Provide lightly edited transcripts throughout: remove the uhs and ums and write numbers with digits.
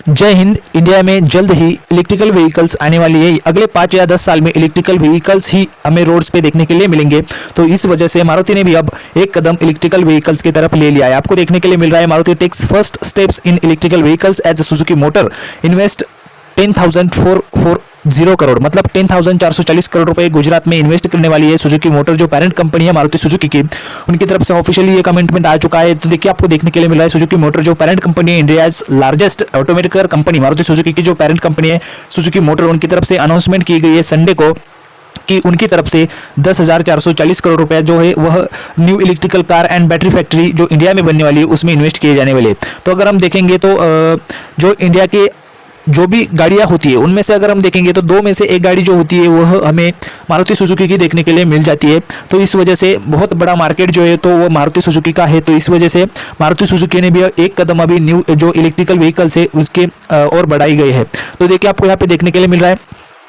जय हिंद। इंडिया में जल्द ही इलेक्ट्रिकल व्हीकल्स आने वाली है। अगले 5 या 10 साल में इलेक्ट्रिकल व्हीकल्स ही हमें रोड्स पे देखने के लिए मिलेंगे। तो इस वजह से मारुति ने भी अब एक कदम इलेक्ट्रिकल व्हीकल्स की तरफ ले लिया है। आपको देखने के लिए मिल रहा है Maruti takes first steps in electrical vehicles as Suzuki motor invest 10,440 crore, मतलब 10,440 करोड़ रुपए गुजरात में इन्वेस्ट करने वाली है सुजुकी मोटर, जो पेरेंट कंपनी है मारुति सुजुकी की। उनकी तरफ से ऑफिशियली ये कमिटमेंट आ चुका है। तो देखिए, आपको देखने के लिए मिल रहा है सुजुकी मोटर जो पेरेंट कंपनी है, India's largest automaker company Maruti Suzuki की जो पेरेंट कंपनी है सुजुकी मोटर, उनकी तरफ से अनाउंसमेंट की गई है संडे को कि उनकी तरफ से 10,440 करोड़ रुपए जो है वह new electrical car and battery factory जो इंडिया में बनने वाली है उसमें इन्वेस्ट किए जाने वाले। तो अगर हम देखेंगे तो जो इंडिया के जो भी गाड़ियां होती है उनमें से अगर हम देखेंगे तो दो में से एक गाड़ी जो होती है वह हमें मारुति सुजुकी की देखने के लिए मिल जाती है। तो इस वजह से बहुत बड़ा मार्केट जो है तो वो मारुति सुजुकी का है। तो इस वजह से मारुति सुजुकी ने भी एक कदम अभी न्यू जो इलेक्ट्रिकल व्हीकल्स है उसके और बढ़ाई गई है। तो देखिए, आपको यहाँ पे देखने के लिए मिल रहा है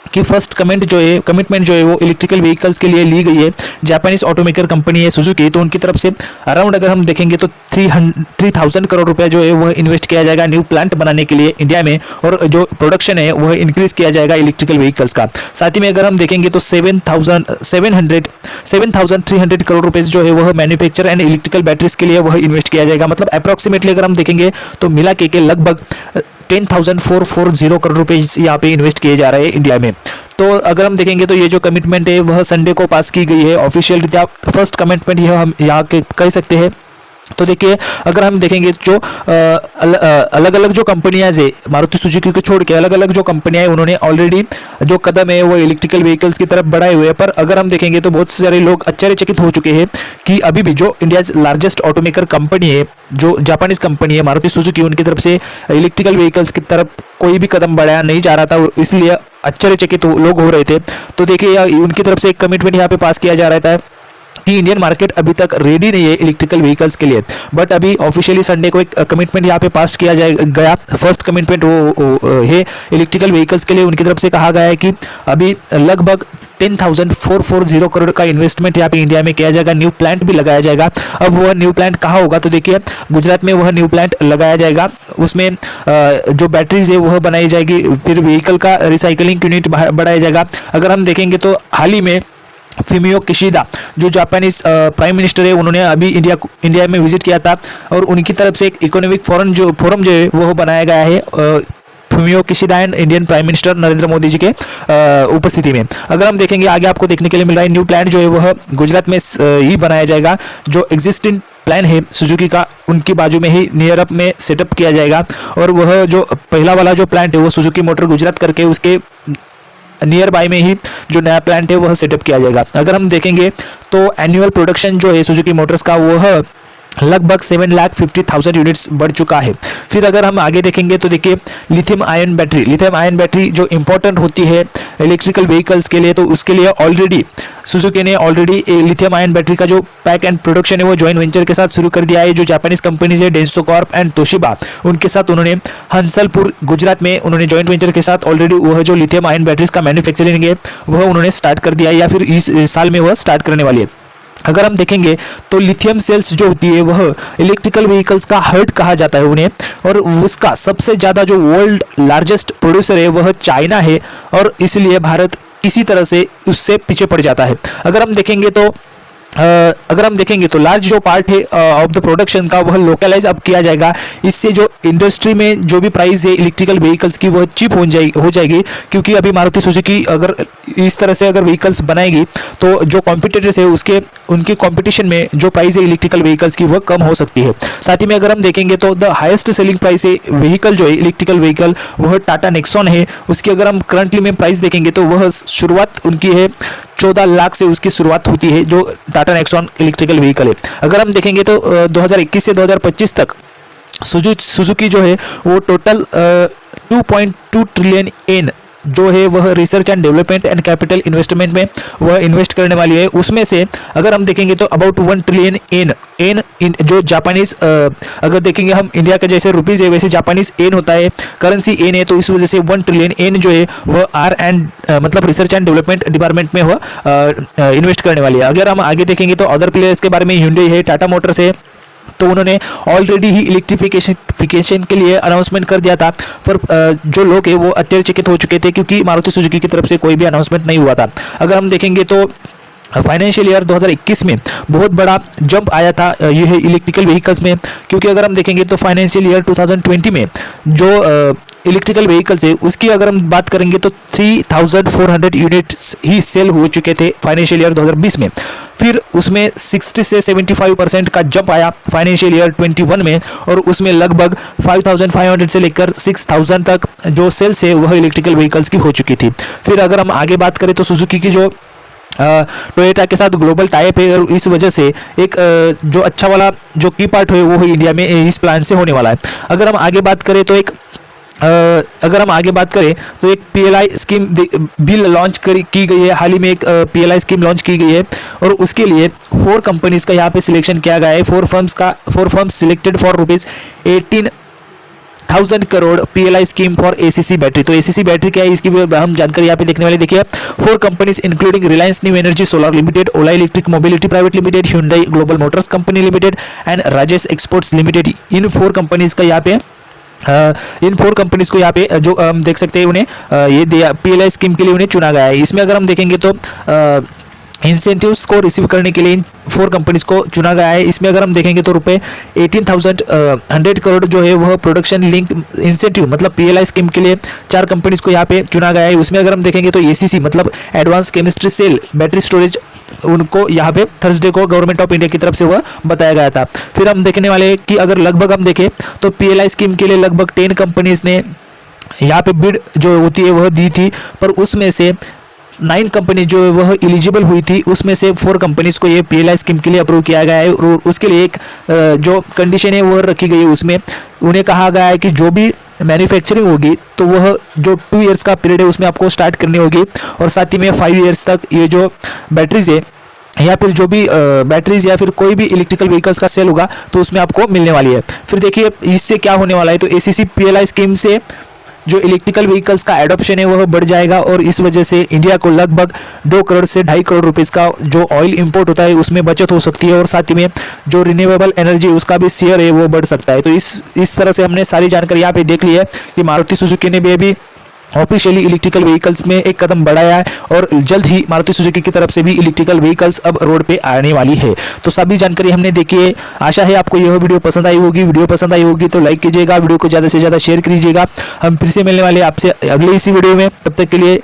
कि फर्स्ट कमिटमेंट जो है वो इलेक्ट्रिकल व्हीकल्स के लिए ली गई है। जापानीज ऑटोमेकर कंपनी है सुजुकी, तो उनकी तरफ से अराउंड अगर हम देखेंगे तो 3,000 करोड़ रुपए जो है वह इन्वेस्ट किया जाएगा न्यू प्लांट बनाने के लिए इंडिया में, और जो प्रोडक्शन है वह इंक्रीज किया जाएगा इलेक्ट्रिकल व्हीकल्स का। साथ ही में अगर हम देखेंगे तो 7,300 करोड़ रुपए जो है वह मैन्युफैक्चर एंड इलेक्ट्रिकल बैटरीज के लिए वह इन्वेस्ट किया जाएगा। मतलब अप्रॉक्सीमेटली अगर हम देखेंगे तो मिला के लगभग 10,440 करोड़ रुपए यहाँ पे इन्वेस्ट किए जा रहे हैं इंडिया में। तो अगर हम देखेंगे तो ये जो कमिटमेंट है वह संडे को पास की गई है ऑफिशियल रीत्या, फर्स्ट कमिटमेंट यह हम यहाँ के कह सकते हैं। तो देखिए, अगर हम देखेंगे जो अलग अलग जो कंपनियां है मारुति सुजुकी को छोड़ के अलग अलग जो कंपनियां हैं उन्होंने ऑलरेडी जो कदम है वो इलेक्ट्रिकल व्हीकल्स की तरफ बढ़ाए हुए हैं। पर अगर हम देखेंगे तो बहुत सारे लोग आश्चर्यचकित हो चुके हैं कि अभी भी जो इंडिया लार्जेस्ट ऑटोमेकर कंपनी है जो जापानीज कंपनी है मारुति सुजुकी, उनकी तरफ से इलेक्ट्रिकल व्हीकल्स की तरफ कोई भी कदम बढ़ाया नहीं जा रहा था, इसलिए आश्चर्यचकित लोग हो रहे थे। तो देखिए, उनकी तरफ से एक कमिटमेंट यहाँ पे पास किया जा रहा था कि इंडियन मार्केट अभी तक रेडी नहीं है इलेक्ट्रिकल व्हीकल्स के लिए, बट अभी ऑफिशियली संडे को एक कमिटमेंट यहाँ पे पास किया गया। फर्स्ट कमिटमेंट वो है इलेक्ट्रिकल व्हीकल्स के लिए। उनकी तरफ से कहा गया है कि अभी लगभग 10,440 करोड़ का इन्वेस्टमेंट यहाँ पे इंडिया में किया जाएगा। न्यू प्लांट भी लगाया जाएगा। अब वह न्यू प्लांट कहाँ होगा, तो देखिए गुजरात में वह न्यू प्लांट लगाया जाएगा। उसमें जो बैटरीज है वह बनाई जाएगी, फिर व्हीकल का रिसाइकलिंग यूनिट बढ़ाया जाएगा। अगर हम देखेंगे तो हाल ही में फुमियो किशिदा जो जापानीज प्राइम मिनिस्टर है उन्होंने अभी इंडिया में विजिट किया था, और उनकी तरफ से एक इकोनॉमिक फोरम जो है वह बनाया गया है Fumio Kishida and Indian prime minister Narendra Modi ji के उपस्थिति में। अगर हम देखेंगे आगे आपको देखने के लिए मिल रहा है न्यू प्लांट जो है वह गुजरात में ही बनाया जाएगा। जो एग्जिस्टिंग प्लान है सुजुकी का उनकी बाजू में ही नियर अप में सेटअप किया जाएगा, और वह जो पहला वाला जो प्लांट है वो सुजुकी मोटर गुजरात करके उसके नियर बाय में ही जो नया प्लांट है वह सेटअप किया जाएगा। अगर हम देखेंगे तो एनुअल प्रोडक्शन जो है सुजुकी मोटर्स का वह लगभग 7,50,000 यूनिट्स बढ़ चुका है। फिर अगर हम आगे देखेंगे तो देखिए लिथियम आयन बैटरी जो इंपॉर्टेंट होती है इलेक्ट्रिकल व्हीकल्स के लिए, तो उसके लिए ऑलरेडी सुजुकी ने लिथियम आयन बैटरी का जो पैक एंड प्रोडक्शन है वो जॉइंट वेंचर के साथ शुरू कर दिया है। जो जापानीज कंपनीज है डेंसो कॉर्प एंड तोशिबा, उनके साथ उन्होंने हंसलपुर गुजरात में उन्होंने जॉइंट वेंचर के साथ ऑलरेडी वह जो लिथियम आयन बैटरीज का मैन्युफैक्चरिंग है वह उन्होंने स्टार्ट कर दिया है, या फिर इस साल में वह स्टार्ट करने वाली है। अगर हम देखेंगे तो लिथियम सेल्स जो होती है वह इलेक्ट्रिकल व्हीकल्स का हार्ट कहा जाता है उन्हें, और उसका सबसे ज़्यादा जो वर्ल्ड लार्जेस्ट प्रोड्यूसर है वह चाइना है, और इसलिए भारत किसी तरह से उससे पीछे पड़ जाता है। अगर हम देखेंगे तो लार्ज जो पार्ट है ऑफ द प्रोडक्शन का वह लोकलाइज अब किया जाएगा। इससे जो इंडस्ट्री में जो भी प्राइस है इलेक्ट्रिकल व्हीकल्स की वह चीप हो जाएगी, क्योंकि अभी मारुति सुजुकी अगर इस तरह से अगर व्हीकल्स बनाएगी तो जो कॉम्पिटिटर्स है उनकी कंपटीशन में जो प्राइस है इलेक्ट्रिकल व्हीकल्स की वह कम हो सकती है। साथ ही में अगर हम देखेंगे तो द हाईएस्ट सेलिंग प्राइस है व्हीकल जो है इलेक्ट्रिकल व्हीकल वह टाटा नेक्सॉन है। उसकी अगर हम करंटली में प्राइस देखेंगे तो वह शुरुआत उनकी है 14 लाख से उसकी शुरुआत होती है जो टाटा नेक्सॉन इलेक्ट्रिकल व्हीकल है। अगर हम देखेंगे तो 2021 से 2025 तक सुजुकी जो है वो टोटल 2.2 ट्रिलियन येन जो है वह research and development and capital investment में वह इन्वेस्ट करने वाली है। उसमें से अगर हम देखेंगे तो अबाउट 1 ट्रिलियन येन जो जापानीज अगर देखेंगे हम इंडिया का जैसे रुपीज़ है वैसे जापानीज येन होता है, करेंसी येन है, तो इस वजह से 1 ट्रिलियन येन जो है वह मतलब रिसर्च एंड डेवलपमेंट डिपार्टमेंट में वह इन्वेस्ट करने वाली है। अगर हम आगे देखेंगे तो अदर प्लेयर्स के बारे में Hyundai है, टाटा मोटर्स है, तो उन्होंने ऑलरेडी ही इलेक्ट्रिफिकेशन के लिए अनाउंसमेंट कर दिया था, पर जो लोग हैं वो आश्चर्यचकित हो चुके थे क्योंकि मारुति सुजुकी की तरफ से कोई भी अनाउंसमेंट नहीं हुआ था। अगर हम देखेंगे तो फाइनेंशियल ईयर 2021 में बहुत बड़ा जंप आया था यह इलेक्ट्रिकल व्हीकल्स में, क्योंकि अगर हम देखेंगे तो फाइनेंशियल ईयर 2020 में जो इलेक्ट्रिकल व्हीकल्स है उसकी अगर हम बात करेंगे तो 3400 यूनिट्स ही सेल हो चुके थे फाइनेंशियल ईयर 2020 में। फिर उसमें 60 से 75% का जंप आया फाइनेंशियल ईयर 21 में, और उसमें लगभग 5500 से लेकर 6000 तक जो सेल्स है वह इलेक्ट्रिकल व्हीकल्स की हो चुकी थी। फिर अगर हम आगे बात करें तो सुजुकी की जो टोयोटा के साथ ग्लोबल टाइप है, और इस वजह से एक जो अच्छा वाला जो की पार्ट है वो इंडिया में इस प्लान से होने वाला है। अगर हम आगे बात करें तो एक पीएलआई स्कीम बिल लॉन्च की गई है। हाल ही में एक पीएलआई स्कीम लॉन्च की गई है, और उसके लिए 4 कंपनीज का यहाँ पे सिलेक्शन किया गया है। 4 firms selected for ₹18,000 crore PLI scheme for ACC battery. तो एसीसी बैटरी क्या है इसकी भी हम जानकारी यहाँ पे देखने वाले। देखिए 4 companies including Reliance new energy solar limited, Ola electric mobility private limited, Hyundai global Motors company limited and Rajesh exports limited. In 4 companies का यहाँ पे इन 4 कंपनीज को यहाँ पे जो हम देख सकते हैं उन्हें ये पीएलआई स्कीम के लिए उन्हें चुना गया है। इसमें अगर हम देखेंगे तो इंसेंटिव्स को रिसीव करने के लिए इन 4 कंपनीज को चुना गया है। इसमें अगर हम देखेंगे तो ₹18,100 करोड़ जो है वह प्रोडक्शन लिंक इंसेंटिव मतलब पीएलआई स्कीम के लिए 4 कंपनीज को यहाँ पे चुना गया है। उसमें अगर हम देखेंगे तो एसीसी मतलब advance chemistry cell battery storage, उनको यहाँ पे थर्सडे को गवर्नमेंट ऑफ इंडिया की तरफ से वह बताया गया था। फिर हम देखने वाले कि अगर लगभग हम देखें तो पीएलआई स्कीम के लिए लगभग 10 कंपनीज ने यहाँ पे बिड जो होती है वह दी थी, पर उसमें से 9 कंपनी जो वह एलिजिबल हुई थी, उसमें से 4 कंपनीज को ये पीएलआई स्कीम के लिए अप्रूव किया गया है। और उसके लिए एक जो कंडीशन है वह रखी गई है, उसमें उन्हें कहा गया है कि जो भी मैन्युफैक्चरिंग होगी तो वह जो 2 इयर्स का पीरियड है उसमें आपको स्टार्ट करनी होगी, और साथ ही में 5 इयर्स तक ये जो बैटरीज है या फिर जो भी बैटरीज या फिर कोई भी इलेक्ट्रिकल व्हीकल्स का सेल होगा तो उसमें आपको मिलने वाली है। फिर देखिए इससे क्या होने वाला है, तो एसीसी पीएलआई स्कीम से जो इलेक्ट्रिकल व्हीकल्स का एडॉप्शन है वह बढ़ जाएगा, और इस वजह से इंडिया को लगभग 2 करोड़ से 2.5 करोड़ रुपीस का जो ऑयल इंपोर्ट होता है उसमें बचत हो सकती है, और साथ ही में जो रिन्यूएबल एनर्जी उसका भी शेयर है वो बढ़ सकता है। तो इस तरह से हमने सारी जानकारी यहाँ पे देख ली है कि मारुति सुजुकी ने भी अभी ऑफिशियली इलेक्ट्रिकल व्हीकल्स में एक कदम बढ़ाया है, और जल्द ही मारुति सुजुकी की तरफ से भी इलेक्ट्रिकल व्हीकल्स अब रोड पे आने वाली है। तो सभी जानकारी हमने देखी है। आशा है आपको यह वीडियो पसंद आई होगी। वीडियो पसंद आई होगी तो लाइक कीजिएगा, वीडियो को ज़्यादा से ज़्यादा शेयर कीजिएगा। हम फिर से मिलने वाले आपसे अगले इसी वीडियो में, तब तक के लिए